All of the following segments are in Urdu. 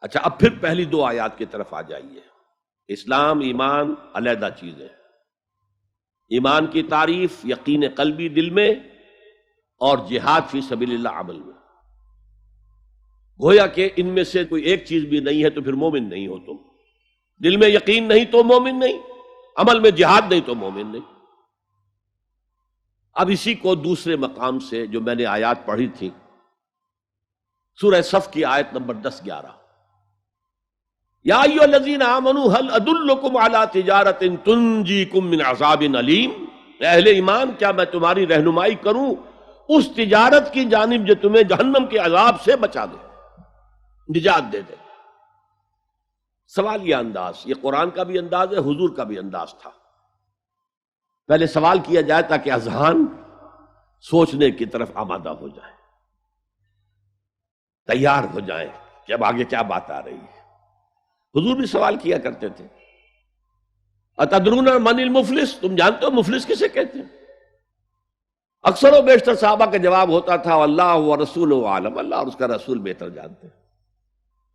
اچھا، اب پھر پہلی دو آیات کی طرف آ جائیے۔ اسلام ایمان علیحدہ چیزیں، ایمان کی تعریف یقین قلبی دل میں اور جہاد فی سبیل اللہ عمل میں۔ گویا کہ ان میں سے کوئی ایک چیز بھی نہیں ہے تو پھر مومن نہیں ہو تم۔ دل میں یقین نہیں تو مومن نہیں، عمل میں جہاد نہیں تو مومن نہیں۔ اب اسی کو دوسرے مقام سے جو میں نے آیات پڑھی تھی، سورہ صف کی آیت نمبر 10-11، یا ایھا الذین آمنوا هل ادلکم علی تجارۃ تنجیکم من عذاب علیم، اہل ایمان کیا میں تمہاری رہنمائی کروں اس تجارت کی جانب جو تمہیں جہنم کے عذاب سے بچا دے، نجات دے دے۔ سوالیہ انداز، یہ قرآن کا بھی انداز ہے، حضور کا بھی انداز تھا۔ پہلے سوال کیا جائے تاکہ اذہان سوچنے کی طرف آمادہ ہو جائے، تیار ہو جائیں کہ اب آگے کیا بات آ رہی ہے۔ حضور بھی سوال کیا کرتے تھے، اتدرون من المفلس، تم جانتے ہو مفلس کسے کہتے ہیں؟ اکثر و بیشتر صحابہ کا جواب ہوتا تھا اللہ ورسولہ عالم، اللہ اور اس کا رسول بہتر جانتے ہیں۔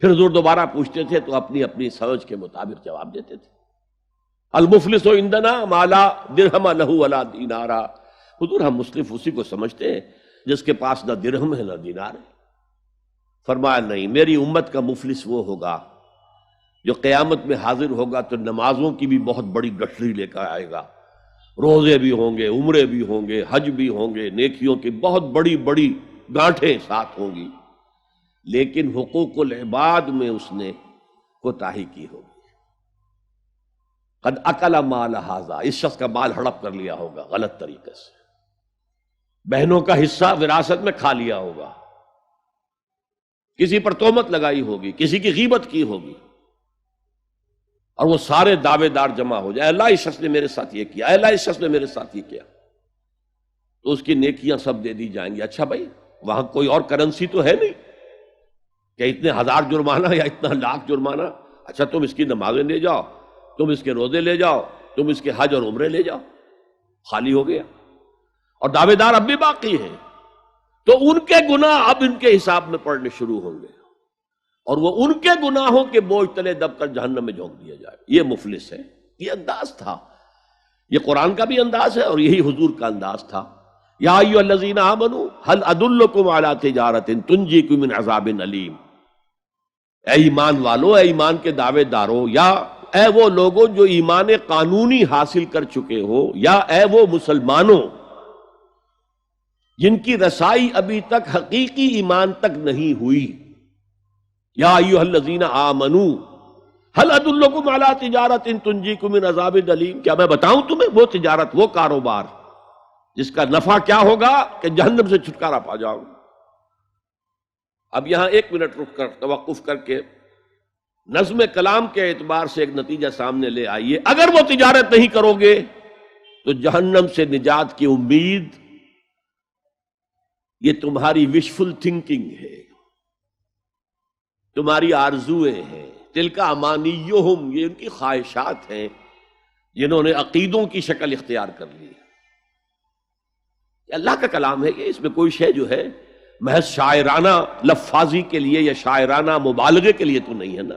پھر حضور دوبارہ پوچھتے تھے تو اپنی اپنی سمجھ کے مطابق جواب دیتے تھے۔ المفلس عندنا ما لا درہم لہ ولا دینار، حضور ہم مصرف اسی کو سمجھتے ہیں جس کے پاس نہ درہم ہے نہ دینار ہے۔ فرمایا نہیں، میری امت کا مفلس وہ ہوگا جو قیامت میں حاضر ہوگا تو نمازوں کی بھی بہت بڑی گٹھری لے کر آئے گا، روزے بھی ہوں گے، عمرے بھی ہوں گے، حج بھی ہوں گے، نیکیوں کی بہت بڑی بڑی گانٹھیں ساتھ ہوں گی، لیکن حقوق العباد میں اس نے کوتاہی کی ہوگی۔ قد اکل مال ھذا، اس شخص کا مال ہڑپ کر لیا ہوگا غلط طریقے سے، بہنوں کا حصہ وراثت میں کھا لیا ہوگا، کسی پر تہمت لگائی ہوگی، کسی کی غیبت کی ہوگی، اور وہ سارے دعوے دار جمع ہو جائے، اللہ اس شخص نے میرے ساتھ یہ کیا، اللہ اس شخص نے میرے ساتھ یہ کیا، تو اس کی نیکیاں سب دے دی جائیں گی۔ اچھا بھائی، وہاں کوئی اور کرنسی تو ہے نہیں کہ اتنے ہزار جرمانہ یا اتنا لاکھ جرمانہ، اچھا تم اس کی نمازیں لے جاؤ، تم اس کے روزے لے جاؤ، تم اس کے حج اور عمرے لے جاؤ، خالی ہو گیا، اور دعوے دار اب بھی باقی ہیں، تو ان کے گناہ اب ان کے حساب میں پڑنے شروع ہوں گے، اور وہ ان کے گناہوں کے بوجھ تلے دب کر جہنم میں جھونک دیا جائے۔ یہ مفلس ہے، یہ انداز تھا، یہ قرآن کا بھی انداز ہے اور یہی حضور کا انداز تھا۔ یا ایھا الذین آمنوا هل ادلکم علی تجارۃ تنجیکم من عذاب علیم، اے ایمان والو، اے ایمان کے دعوے دارو، یا اے وہ لوگوں جو ایمان قانونی حاصل کر چکے ہو، یا اے وہ مسلمانوں جن کی رسائی ابھی تک حقیقی ایمان تک نہیں ہوئی، یا ایھا الذین آمنوا هل ادلکم علی تجارۃ تنجیکم من عذاب علیم، کیا میں بتاؤں تمہیں وہ تجارت، وہ کاروبار جس کا نفع کیا ہوگا کہ جہنم سے چھٹکارا پا جاؤ۔ اب یہاں ایک منٹ رک کر توقف کر کے نظم کلام کے اعتبار سے ایک نتیجہ سامنے لے آئیے، اگر وہ تجارت نہیں کرو گے تو جہنم سے نجات کی امید یہ تمہاری وشفل تھنکنگ ہے، تمہاری آرزویں ہیں، تلک امانیہم، یہ ان کی خواہشات ہیں جنہوں نے عقیدوں کی شکل اختیار کر لی ہے۔ اللہ کا کلام ہے کہ اس میں کوئی شے جو ہے محض شاعرانہ لفاظی کے لیے یا شاعرانہ مبالغے کے لیے تو نہیں ہے نا۔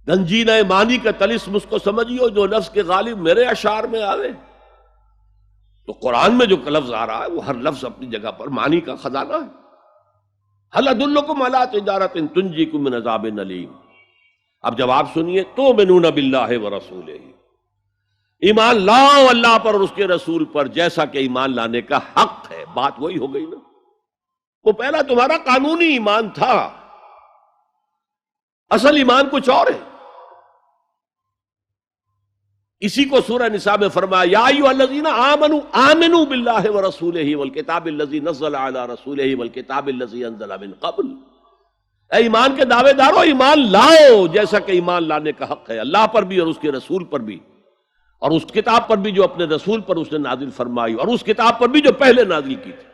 گنجینہ معنی کا طلسم اس کو سمجھیو جو لفظ کے غالب میرے اشعار میں آوے، تو قرآن میں جو لفظ آ رہا ہے وہ ہر لفظ اپنی جگہ پر معنی کا خزانہ ہے۔ هل ادلکم علی تجارۃ تنجیکم من عذاب علیم، اب جواب سنیے، تؤمنون باللہ ورسولہ، ایمان لاؤ اللہ پر اور اس کے رسول پر جیسا کہ ایمان لانے کا حق ہے۔ بات وہی ہو گئی نا، وہ پہلا تمہارا قانونی ایمان تھا، اصل ایمان کچھ اور ہے۔ اسی کو سورہ نساء میں فرمایا، یا ایھا الذین آمنوا آمنوا باللہ ورسولہ والکتاب الذی نزل علی رسولہ والکتاب الذی انزل من قبل، اے ایمان کے دعوے دارو ایمان لاؤ جیسا کہ ایمان لانے کا حق ہے، اللہ پر بھی اور اس کے رسول پر بھی، اور اس کتاب پر بھی جو اپنے رسول پر اس نے نازل فرمائی، اور اس کتاب پر بھی جو پہلے نازل کی تھی۔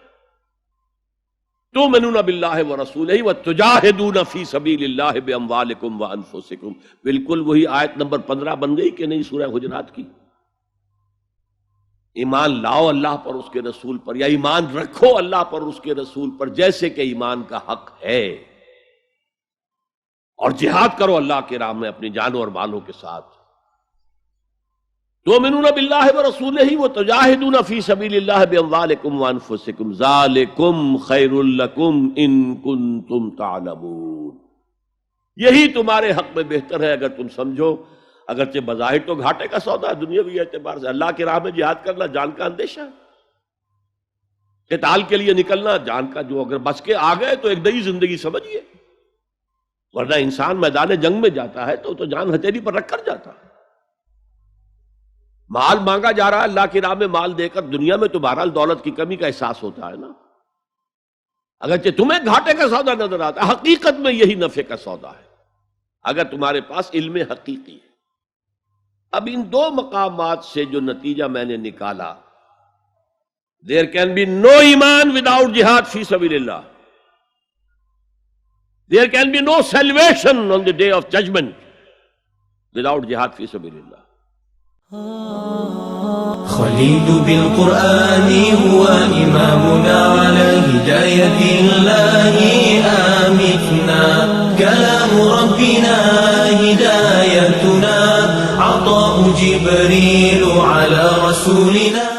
تؤمنون باللہ ورسولہ وتجاہدون فی سبیل اللہ باموالکم وانفسکم، بالکل وہی آیت نمبر 15 بن گئی کہ نہیں سورہ حجرات کی۔ ایمان لاؤ اللہ پر اس کے رسول پر، یا ایمان رکھو اللہ پر اس کے رسول پر جیسے کہ ایمان کا حق ہے، اور جہاد کرو اللہ کے راہ میں اپنی جانوں اور مالوں کے ساتھ۔ تؤمنون باللہ ورسولہ وتجاہدون فی سبیل اللہ باموالکم وانفسکم ذالکم خیر لکم ان کنتم تعلمون، یہی تمہارے حق میں بہتر ہے اگر تم سمجھو۔ اگرچہ بظاہر تو گھاٹے کا سودا ہے دنیاوی اعتبار سے، اللہ کی راہ میں جہاد کرنا جان کا اندیشہ ہے، قتال کے لیے نکلنا جان کا، جو اگر بچ کے آ گئے تو ایک نئی زندگی سمجھیے، ورنہ انسان میدان جنگ میں جاتا ہے تو جان ہتھیلی پر رکھ کر جاتا ہے۔ مال مانگا جا رہا ہے اللہ کی راہ میں، مال دے کر دنیا میں تو بہرحال دولت کی کمی کا احساس ہوتا ہے نا، اگرچہ تمہیں گھاٹے کا سودا نظر آتا ہے، حقیقت میں یہی نفع کا سودا ہے اگر تمہارے پاس علم حقیقی ہے۔ اب ان دو مقامات سے جو نتیجہ میں نے نکالا، there can be no ایمان without jihad فی سبیل اللہ، there can be no salvation on the day of judgment without jihad فی سبیل اللہ۔ خليل بالقرآن هو إمامنا على هداية الله آمتنا، كلام ربنا هدايتنا، عطاء جبريل على رسولنا۔